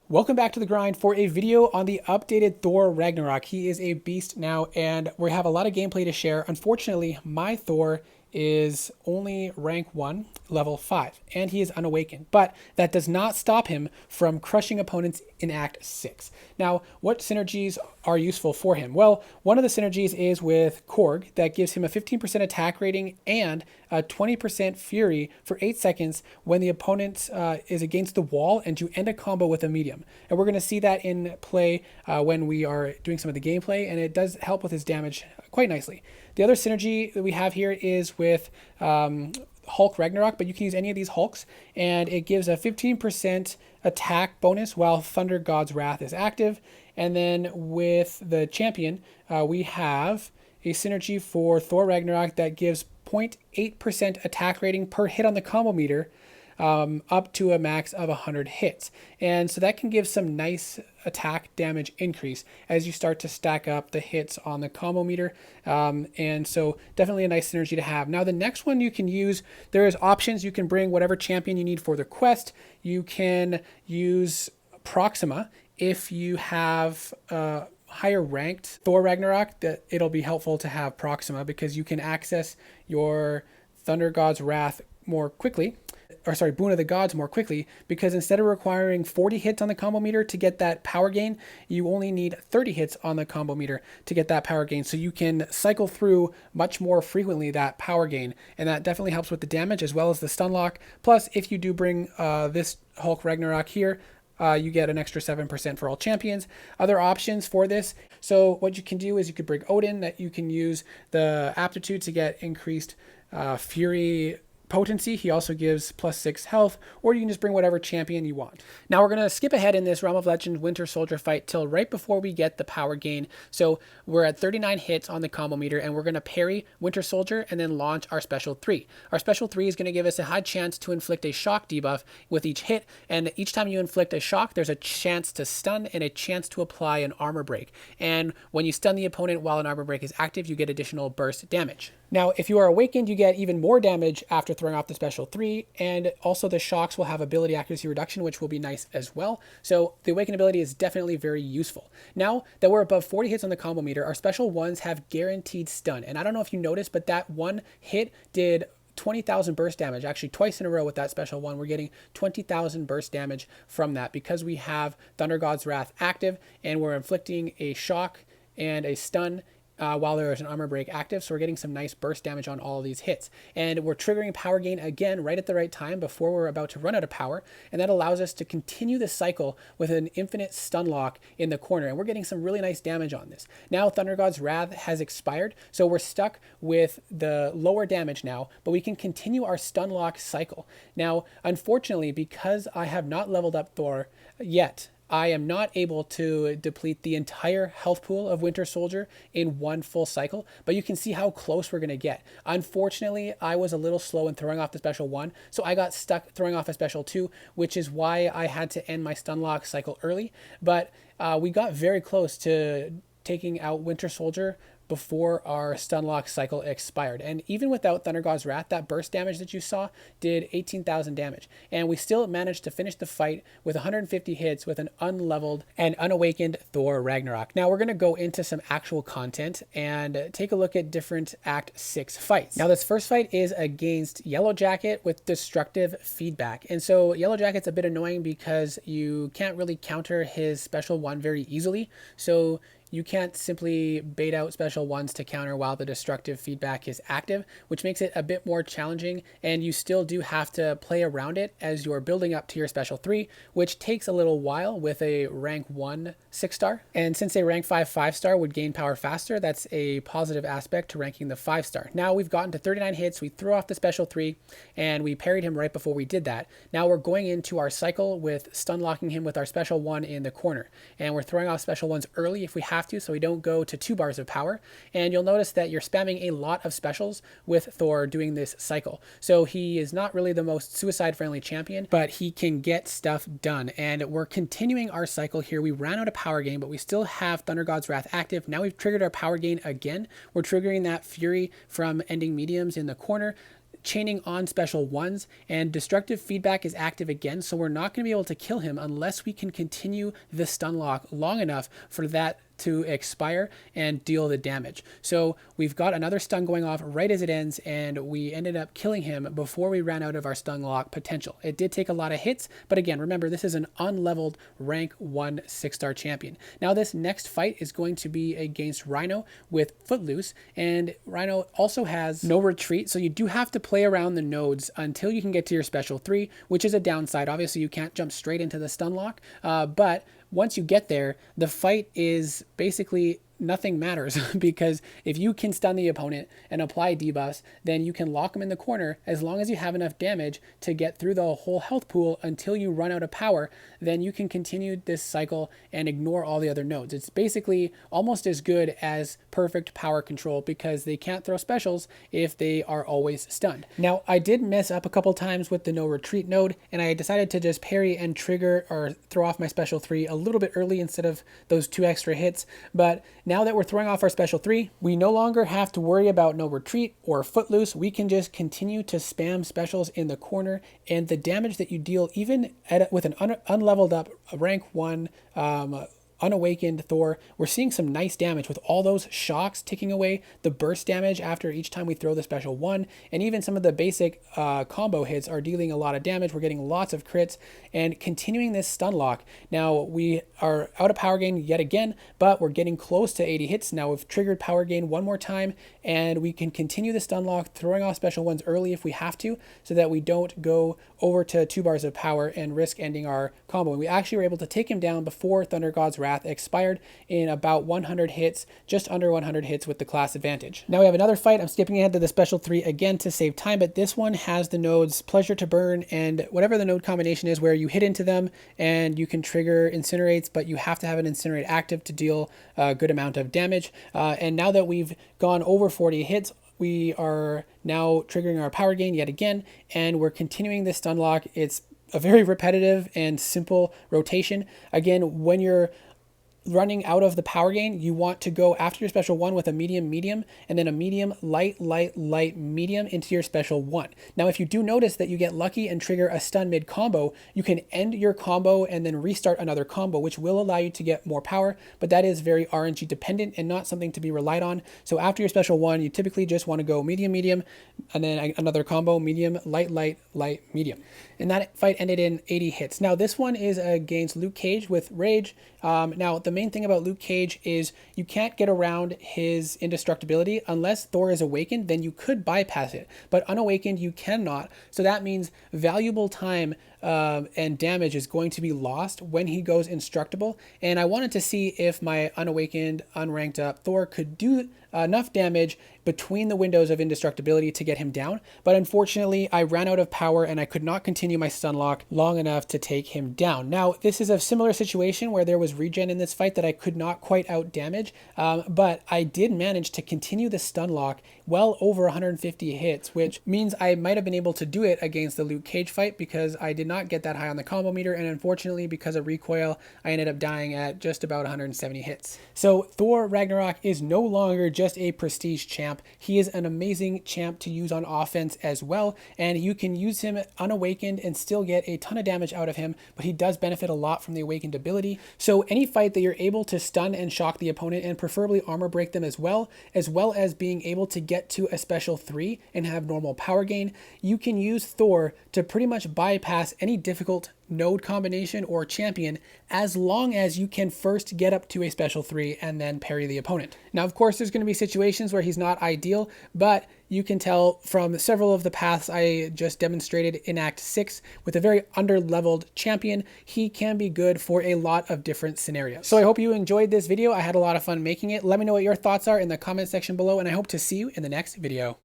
Welcome back to The Grind for a video on the updated Thor Ragnarok. He is a beast now, and we have a lot of gameplay to share. Unfortunately, my Thor is only rank 1, level 5, and he is unawakened. But that does not stop him from crushing opponents in Act 6. Now, what synergies are useful for him? Well, one of the synergies is with Korg that gives him a 15% attack rating and a 20% fury for 8 seconds when the opponent is against the wall and you end a combo with a medium. And we're going to see that in play when we are doing some of the gameplay, and it does help with his damage quite nicely. The other synergy that we have here is with Hulk Ragnarok, but you can use any of these Hulks, and it gives a 15% attack bonus while Thunder God's Wrath is active. And then with the champion, we have a synergy for Thor Ragnarok that gives 0.8% attack rating per hit on the combo meter, up to a max of 100 hits. And so that can give some nice attack damage increase as you start to stack up the hits on the combo meter. And so definitely a nice synergy to have. Now the next one you can use, there is options. You can bring whatever champion you need for the quest. You can use Proxima if you have higher ranked Thor Ragnarok, that it'll be helpful to have Proxima because you can access your Thunder God's Wrath more quickly. Boon of the Gods more quickly, because instead of requiring 40 hits on the combo meter to get that power gain, you only need 30 hits on the combo meter to get that power gain. So you can cycle through much more frequently that power gain, and that definitely helps with the damage as well as the stun lock. Plus, if you do bring this Hulk Ragnarok here, you get an extra 7% for all champions. Other options for this, so what you can do is you could bring Odin, that you can use the aptitude to get increased fury potency. He also gives +6 health, or you can just bring whatever champion you want. Now we're going to skip ahead in this Realm of Legend Winter Soldier fight till right before we get the power gain. So we're at 39 hits on the combo meter, and we're going to parry Winter Soldier and then launch our special 3. Our special 3 is going to give us a high chance to inflict a shock debuff with each hit, and each time you inflict a shock, there's a chance to stun and a chance to apply an armor break. And when you stun the opponent while an armor break is active, you get additional burst damage. Now, if you are awakened, you get even more damage after throwing off the special 3, and also the shocks will have ability accuracy reduction, which will be nice as well. So the awakened ability is definitely very useful. Now that we're above 40 hits on the combo meter, our special ones have guaranteed stun. And I don't know if you noticed, but that one hit did 20,000 burst damage, actually twice in a row with that special one. We're getting 20,000 burst damage from that because we have Thunder God's Wrath active, and we're inflicting a shock and a stun while there is an armor break active. So we're getting some nice burst damage on all of these hits, and we're triggering power gain again right at the right time before we're about to run out of power, and that allows us to continue the cycle with an infinite stun lock in the corner, and we're getting some really nice damage on this. Now Thunder God's Wrath has expired, so we're stuck with the lower damage now, but we can continue our stun lock cycle. Now unfortunately, because I have not leveled up Thor yet, I am not able to deplete the entire health pool of Winter Soldier in one full cycle, but you can see how close we're going to get. Unfortunately, I was a little slow in throwing off the special 1, so I got stuck throwing off a special 2, which is why I had to end my stun lock cycle early. But we got very close to taking out Winter Soldier before our stun lock cycle expired. And even without Thunder God's Wrath, that burst damage that you saw did 18,000 damage. And we still managed to finish the fight with 150 hits with an unleveled and unawakened Thor Ragnarok. Now we're going to go into some actual content and take a look at different Act 6 fights. Now this first fight is against Yellow Jacket with destructive feedback. And so Yellow Jacket's a bit annoying because you can't really counter his special 1 very easily. So you can't simply bait out special 1s to counter while the destructive feedback is active, which makes it a bit more challenging, and you still do have to play around it as you're building up to your special 3, which takes a little while with a rank 1 6-star. And since a rank 5 5-star would gain power faster, that's a positive aspect to ranking the 5-star. Now we've gotten to 39 hits, we threw off the special 3, and we parried him right before we did that. Now we're going into our cycle with stun locking him with our special 1 in the corner, and we're throwing off special 1s early if we have to, so we don't go to 2 bars of power. And you'll notice that you're spamming a lot of specials with Thor doing this cycle. So he is not really the most suicide friendly champion, but he can get stuff done. And we're continuing our cycle here. We ran out of power gain, but we still have Thunder God's Wrath active. Now we've triggered our power gain again. We're triggering that fury from ending mediums in the corner, chaining on special ones, and destructive feedback is active again, so we're not going to be able to kill him unless we can continue the stun lock long enough for that to expire and deal the damage. So we've got another stun going off right as it ends, and we ended up killing him before we ran out of our stun lock potential. It did take a lot of hits, but again, remember, this is an unleveled rank 1 6-star champion. Now this next fight is going to be against Rhino with Footloose, and Rhino also has no retreat, so you do have to play around the nodes until you can get to your special 3, which is a downside. Obviously you can't jump straight into the stun lock, but once you get there, the fight is basically nothing matters because if you can stun the opponent and apply debuffs, then you can lock them in the corner. As long as you have enough damage to get through the whole health pool until you run out of power, then you can continue this cycle and ignore all the other nodes. It's basically almost as good as perfect power control because they can't throw specials if they are always stunned. Now, I did mess up a couple times with the no retreat node, and I decided to just parry and trigger or throw off my special 3 a little bit early instead of those 2 extra hits. But now that we're throwing off our special 3, we no longer have to worry about no retreat or Footloose. We can just continue to spam specials in the corner, and the damage that you deal even with an unleveled up rank 1 unawakened Thor, we're seeing some nice damage with all those shocks ticking away, the burst damage after each time we throw the special 1, and even some of the basic combo hits are dealing a lot of damage. We're getting lots of crits and continuing this stun lock. Now we are out of power gain yet again, but we're getting close to 80 hits. Now we've triggered power gain one more time, and we can continue the stun lock, throwing off special 1s early if we have to, so that we don't go over to 2 bars of power and risk ending our combo. And we actually were able to take him down before Thunder God's Wrath expired in about 100 hits, just under 100 hits with the class advantage. Now we have another fight. I'm skipping ahead to the special 3 again to save time, but this one has the nodes Pleasure to Burn and whatever the node combination is, where you hit into them and you can trigger incinerates, but you have to have an incinerate active to deal a good amount of damage. And now that we've gone over 40 hits, we are now triggering our power gain yet again, and we're continuing this stun lock. It's a very repetitive and simple rotation. Again, when you're running out of the power gain, you want to go after your special 1 with a medium medium, and then a medium light light light medium into your special 1. Now if you do notice that you get lucky and trigger a stun mid combo, you can end your combo and then restart another combo, which will allow you to get more power, but that is very RNG dependent and not something to be relied on. So after your special 1, you typically just want to go medium medium and then another combo, medium light light light medium. And that fight ended in 80 hits. Now this one is against Luke Cage with Rage. Now the main thing about Luke Cage is you can't get around his indestructibility unless Thor is awakened. Then you could bypass it, but unawakened you cannot. So that means valuable time and damage is going to be lost when he goes indestructible. And I wanted to see if my unawakened, unranked up Thor could do enough damage between the windows of indestructibility to get him down, but unfortunately I ran out of power and I could not continue my stun lock long enough to take him down. Now this is a similar situation where there was regen in this fight that I could not quite out damage, but I did manage to continue the stun lock well over 150 hits, which means I might have been able to do it against the Luke Cage fight because I did not get that high on the combo meter, and unfortunately because of recoil I ended up dying at just about 170 hits. So Thor Ragnarok is no longer just a prestige champ. He is an amazing champ to use on offense as well, and you can use him unawakened and still get a ton of damage out of him, but he does benefit a lot from the awakened ability. So any fight that you're able to stun and shock the opponent and preferably armor break them as well as being able to get to a special 3 and have normal power gain, you can use Thor to pretty much bypass any difficult node combination or champion, as long as you can first get up to a special 3 and then parry the opponent. Now of course there's going to be situations where he's not ideal, but you can tell from several of the paths I just demonstrated in Act 6 with a very under-leveled champion, he can be good for a lot of different scenarios. So I hope you enjoyed this video. I had a lot of fun making it. Let me know what your thoughts are in the comment section below, and I hope to see you in the next video.